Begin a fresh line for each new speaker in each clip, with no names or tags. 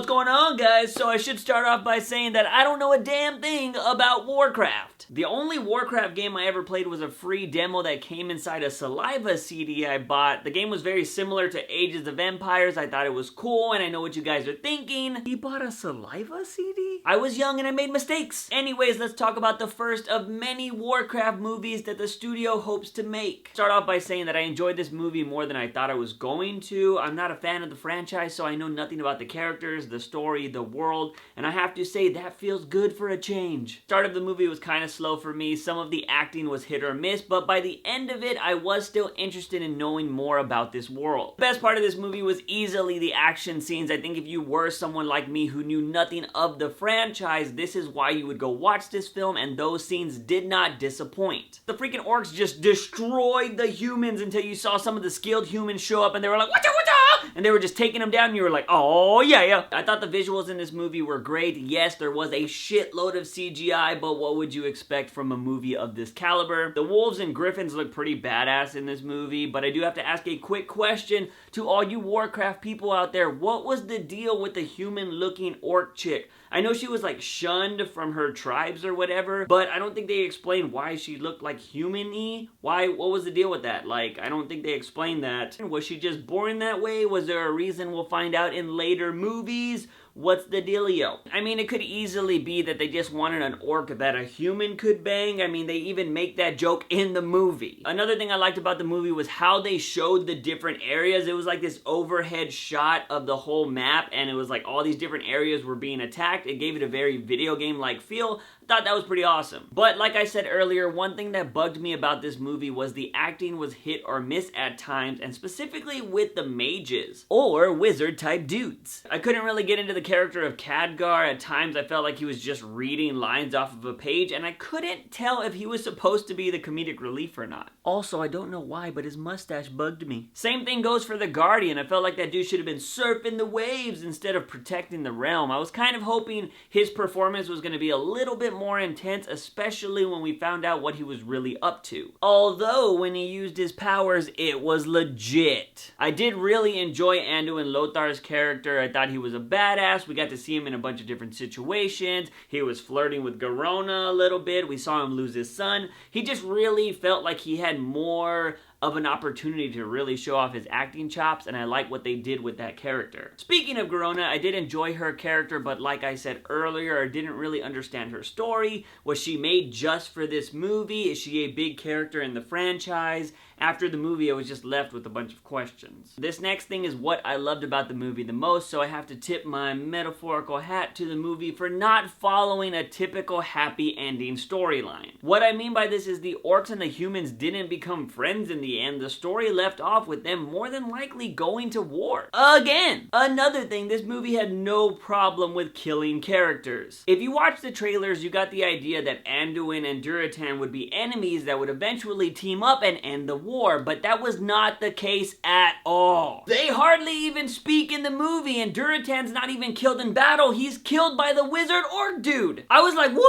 What's going on, guys? So I should start off by saying that I don't know a damn thing about Warcraft. The only Warcraft game I ever played was a free demo that came inside a Saliva CD I bought. The game was very similar to Ages of Empires. I thought it was cool, and I know what you guys are thinking. He bought a Saliva CD? I was young and I made mistakes. Anyways, let's talk about the first of many Warcraft movies that the studio hopes to make. Start off by saying that I enjoyed this movie more than I thought I was going to. I'm not a fan of the franchise, so I know nothing about the characters, the story, the world, and I have to say that feels good for a change. Start of the movie was kind of slow for me. Some of the acting was hit or miss, but by the end of it, I was still interested in knowing more about this world. The best part of this movie was easily the action scenes. I think if you were someone like me who knew nothing of the franchise, this is why you would go watch this film, and those scenes did not disappoint. The freaking orcs just destroyed the humans until you saw some of the skilled humans show up and they were like, "Watcha, watcha!" And they were just taking them down and you were like, "Oh yeah." I thought the visuals in this movie were great. Yes, there was a shitload of CGI, but what would you expect from a movie of this caliber? The wolves and griffins look pretty badass in this movie, but I do have to ask a quick question to all you Warcraft people out there. What was the deal with the human-looking orc chick? I know she was like shunned from her tribes or whatever, but I don't think they explained why she looked like human-y. What was the deal with that? Like, I don't think they explained that. Was she just born that way? Was there a reason? We'll find out in later movies. What's the dealio? I mean, it could easily be that they just wanted an orc that a human could bang. I mean, they even make that joke in the movie. Another thing I liked about the movie was how they showed the different areas. It was like this overhead shot of the whole map, and it was like all these different areas were being attacked. It gave it a very video game-like feel. I thought that was pretty awesome. But like I said earlier, one thing that bugged me about this movie was the acting was hit or miss at times, and specifically with the mages or wizard type dudes. I couldn't really get into the character of Khadgar. At times I felt like he was just reading lines off of a page, and I couldn't tell if he was supposed to be the comedic relief or not. Also, I don't know why, but his mustache bugged me. Same thing goes for the Guardian. I felt like that dude should have been surfing the waves instead of protecting the realm. I was kind of hoping his performance was going to be a little bit more intense, especially when we found out what he was really up to. Although, when he used his powers, it was legit. I did really enjoy Anduin Lothar's character. I thought he was a badass. We got to see him in a bunch of different situations. He was flirting with Garona a little bit. We saw him lose his son. He just really felt like he had more of an opportunity to really show off his acting chops, and I like what they did with that character. Speaking of Garona, I did enjoy her character, but like I said earlier, I didn't really understand her story. Was she made just for this movie? Is she a big character in the franchise? After the movie, I was just left with a bunch of questions. This next thing is what I loved about the movie the most, so I have to tip my metaphorical hat to the movie for not following a typical happy ending storyline. What I mean by this is the orcs and the humans didn't become friends in the end. The story left off with them more than likely going to war. Again! Another thing, this movie had no problem with killing characters. If you watch the trailers, you got the idea that Anduin and Durotan would be enemies that would eventually team up and end the war, but that was not the case at all. They hardly even speak in the movie, and Durotan's not even killed in battle. He's killed by the wizard orc dude. I was like, what?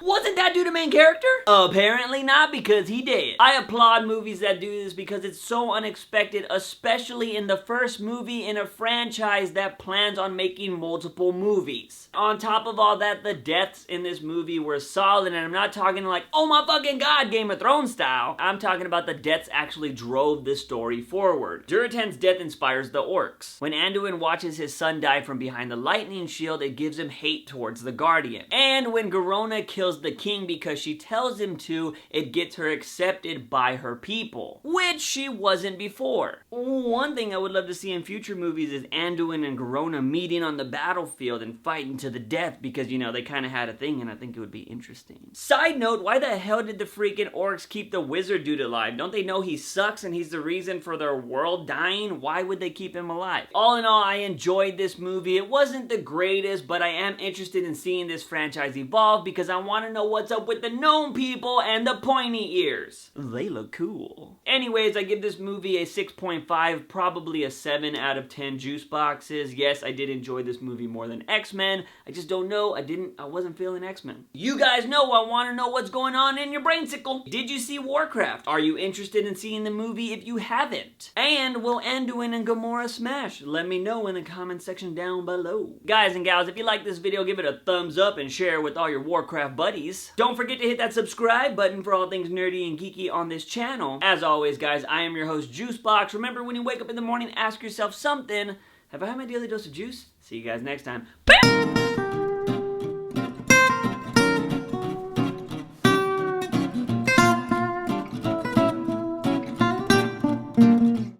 Wasn't that dude a main character? Apparently not, because he did. I applaud movies that do this because it's so unexpected, especially in the first movie in a franchise that plans on making multiple movies. On top of all that, the deaths in this movie were solid, and I'm not talking like, oh my fucking god, Game of Thrones style. I'm talking about the deaths actually drove the story forward. Durotan's death inspires the orcs. When Anduin watches his son die from behind the lightning shield, it gives him hate towards the Guardian. And when Garona kills the king because she tells him to, it gets her accepted by her people, which she wasn't before. One thing I would love to see in future movies is Anduin and Garona meeting on the battlefield and fighting to the death, because, you know, they kind of had a thing, and I think it would be interesting. Side note, why the hell did the freaking orcs keep the wizard dude alive? Don't they know he sucks and he's the reason for their world dying? Why would they keep him alive? All in all, I enjoyed this movie. It wasn't the greatest, but I am interested in seeing this franchise evolve because I want want to know what's up with the gnome people and the pointy ears. They look cool. Anyways, I give this movie a 6.5, probably a 7 out of 10 juice boxes. Yes, I did enjoy this movie more than X-Men. I just don't know, I wasn't feeling X-Men. You guys know I want to know what's going on in your brainsicle. Did you see Warcraft? Are you interested in seeing the movie if you haven't? And will Anduin and Gamora smash? Let me know in the comment section down below. Guys and gals, if you like this video, give it a thumbs up and share with all your Warcraft buddies. Don't forget to hit that subscribe button for all things nerdy and geeky on this channel. As always, guys, I am your host, JUICEbox. Remember, when you wake up in the morning, ask yourself something. Have I had my daily dose of juice? See you guys next time. Bye!